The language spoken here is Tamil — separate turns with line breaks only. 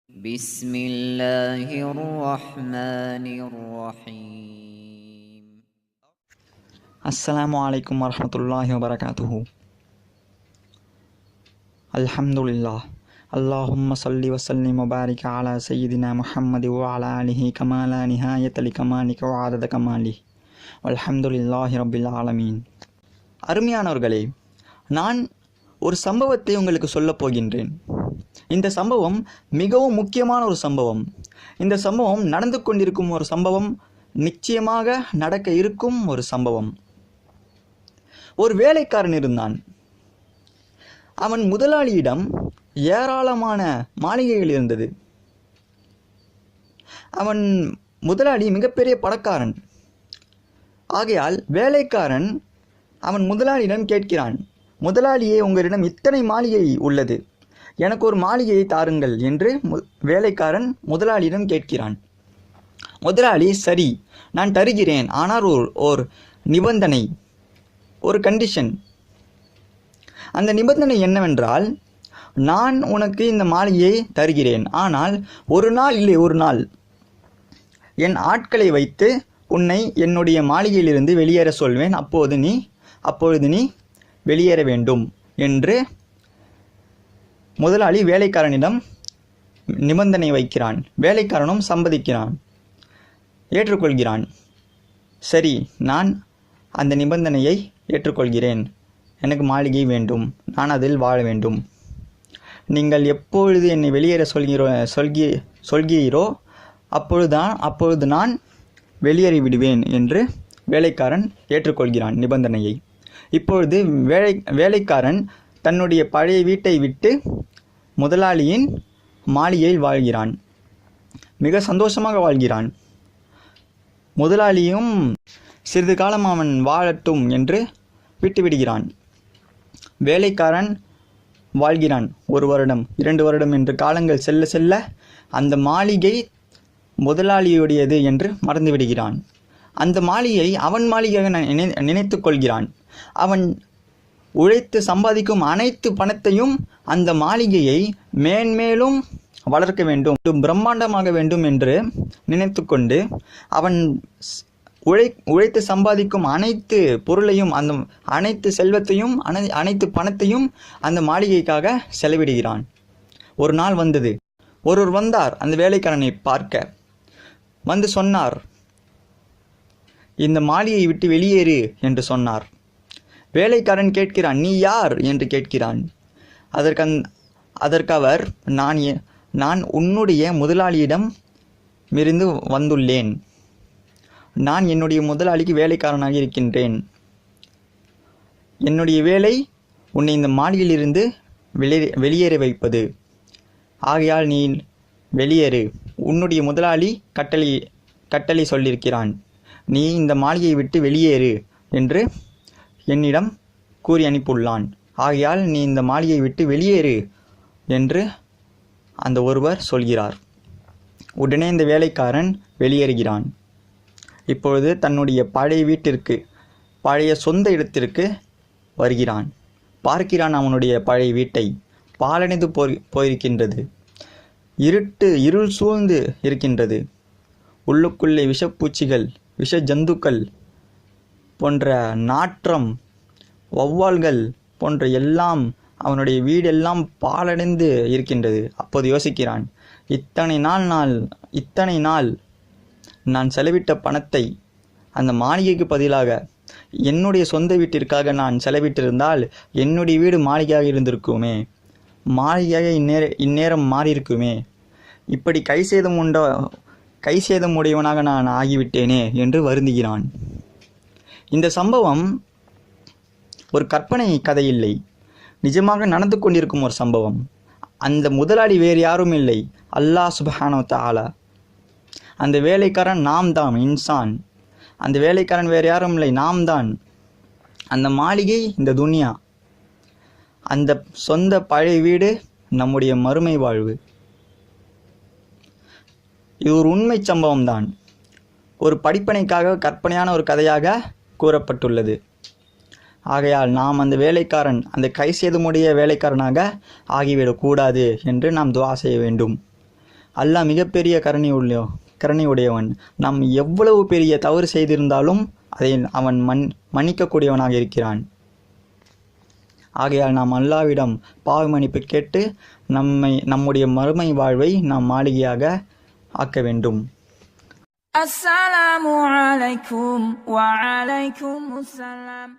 بسم الله الرحمن الرحيم.
السلام عليكم ورحمة الله وبركاته. الحمد لله. اللهم صل وسلم وبارك على سيدنا محمد وعلى آله كما لا نهاية لكمالك وعدد كماله والحمد لله رب العالمين. அருமையானவர்களே, நான் ஒரு சம்பவத்தை உங்களுக்கு சொல்லப் போகின்றேன். இந்த சம்பவம் மிகவும் முக்கியமான ஒரு சம்பவம். இந்த சம்பவம் நடந்து கொண்டிருக்கும் ஒரு சம்பவம், நிச்சயமாக நடக்க இருக்கும் ஒரு சம்பவம். ஒரு வேலைக்காரன் இருந்தான். அவன் முதலாளியிடம் ஏராளமான மாளிகைகள் இருந்தது. அவன் முதலாளி மிகப்பெரிய பணக்காரன். ஆகையால் வேலைக்காரன் அவன் முதலாளியிடம் கேட்கிறான், முதலாளியே, உங்களிடம் இத்தனை மாளிகை உள்ளது, எனக்கு ஒரு மாளிகையை தாருங்கள் என்று வேலைக்காரன் முதலாளியிடம் கேட்கிறான். முதலாளி, சரி, நான் தருகிறேன், ஆனால் ஒரு நிபந்தனை, ஒரு கண்டிஷன். அந்த நிபந்தனை என்னவென்றால், நான் உனக்கு இந்த மாளிகையை தருகிறேன், ஆனால் ஒரு நாள் என் ஆட்களை வைத்து உன்னை என்னுடைய மாளிகையிலிருந்து வெளியேற சொல்வேன். அப்பொழுது நீ வெளியேற வேண்டும் என்று முதலாளி வேலைக்காரனிடம் நிபந்தனை வைக்கிறான். வேலைக்காரனும் சம்மதிக்கிறான், ஏற்றுக்கொள்கிறான். சரி, நான் அந்த நிபந்தனையை ஏற்றுக்கொள்கிறேன், எனக்கு மாளிகை வேண்டும், நான் அதில் வாழ வேண்டும். நீங்கள் எப்பொழுது என்னை வெளியேற சொல்கிறீரோ அப்பொழுது நான் வெளியேறி விடுவேன் என்று வேலைக்காரன் ஏற்றுக்கொள்கிறான் நிபந்தனையை. இப்பொழுது வேலைக்காரன் தன்னுடைய பழைய வீட்டை விட்டு முதலாளியின் மாளிகையில் வாழ்கிறான். மிக சந்தோஷமாக வாழ்கிறான். முதலாளியும் சிறிது காலம் அவன் வாழட்டும் என்று விட்டுவிடுகிறான். வேலைக்காரன் வாழ்கிறான். 1 வருடம், 2 வருடம் என்று காலங்கள் செல்ல செல்ல அந்த மாளிகை முதலாளியுடையது என்று மறந்துவிடுகிறான். அந்த மாளிகை அவன் மாளிகையாக நினைத்து கொள்கிறான். அவன் உழைத்து சம்பாதிக்கும் அனைத்து பணத்தையும் அந்த மாளிகையை மேன்மேலும் வளர்க்க வேண்டும், பிரம்மாண்டமாக வேண்டும் என்று நினைத்து கொண்டு அவன் உழைத்து சம்பாதிக்கும் அனைத்து பொருளையும், அந்த அனைத்து செல்வத்தையும், அனைத்து பணத்தையும் அந்த மாளிகைக்காக செலவிடுகிறான். ஒரு நாள் வந்தது. ஒருவர் வந்தார் அந்த வேலைக்காரனை பார்க்க. வந்து சொன்னார், இந்த மாளிகையை விட்டு வெளியேறு என்று சொன்னார். வேலைக்காரன் கேட்கிறான், நீ யார் என்று கேட்கிறான். அதற்கு அவர், நான் உன்னுடைய முதலாளியிடம் இருந்து வந்துள்ளேன். நான் என்னுடைய முதலாளிக்கு வேலைக்காரனாக இருக்கின்றேன். என்னுடைய வேலை உன்னை இந்த மாளிகையிலிருந்து வெளியேற வைப்பது. ஆகையால் நீ வெளியேறு. உன்னுடைய முதலாளி கட்டளை சொல்லியிருக்கிறான், நீ இந்த மாளிகையை விட்டு வெளியேறு என்று என்னிடம் கூறி அனுப்பியுள்ளான். ஆகையால் நீ இந்த மாளிகையை விட்டு வெளியேறு என்று அந்த ஒருவர் சொல்கிறார். உடனே இந்த வேலைக்காரன் வெளியேறுகிறான். இப்பொழுது தன்னுடைய பழைய வீட்டிற்கு, பழைய சொந்த இடத்திற்கு வருகிறான். பார்க்கிறான் அவனுடைய பழைய வீட்டை. பாழடைந்து போயிருக்கின்றது. இருள் சூழ்ந்து இருக்கின்றது. உள்ளுக்குள்ளே விஷப்பூச்சிகள், விஷ ஜந்துக்கள் போன்ற நாற்றம், வௌவால்கள் போன்ற எல்லாம், அவனுடைய வீடெல்லாம் பாழடைந்து இருக்கின்றது. அப்போது யோசிக்கிறான், இத்தனை நாள் நான் செலவிட்ட பணத்தை அந்த மாளிகைக்கு பதிலாக என்னுடைய சொந்த வீட்டிற்காக நான் செலவிட்டிருந்தால் என்னுடைய வீடு மாளிகையாக இருந்திருக்குமே, மாளிகையாக இந்நேரம் மாறியிருக்குமே. இப்படி கை சேதம் உடையவனாக நான் ஆகிவிட்டேனே என்று வருந்துகிறான். இந்த சம்பவம் ஒரு கற்பனை கதை இல்லை, நிஜமாக நடந்து கொண்டிருக்கும் ஒரு சம்பவம். அந்த முதலாளி வேறு யாரும் இல்லை, அல்லாஹ் சுப்ஹானஹு வ தஆலா. அந்த வேலைக்காரன் நாம் தான், இன்சான். அந்த வேலைக்காரன் வேறு யாரும் இல்லை, நாம் தான். அந்த மாளிகை இந்த துனியா. அந்த சொந்த பழைய வீடு நம்முடைய மறுமை வாழ்வு. இது ஒரு உண்மை சம்பவம் தான். ஒரு படிப்பனைக்காக கற்பனையான ஒரு கதையாக கூறப்பட்டுள்ளது. ஆகையால் நாம் அந்த வேலைக்காரன், அந்த கை சேதமுடைய வேலைக்காரனாக ஆகிவிடக்கூடாது என்று நாம் துஆ செய்ய வேண்டும். அல்லாஹ் மிகப்பெரிய கருணையுடையவன். நாம் எவ்வளவு பெரிய தவறு செய்திருந்தாலும் அதை அவன் மன்னிக்கக்கூடியவனாக இருக்கிறான். ஆகையால் நாம் அல்லாஹ்விடம் பாவ மன்னிப்பு கேட்டு நம்முடைய மறுமை வாழ்வை நாம் மாளிகையாக ஆக்க வேண்டும்.
அஸ்ஸலாமு அலைக்கும் வ அலைக்கும் அஸ்ஸலாம்.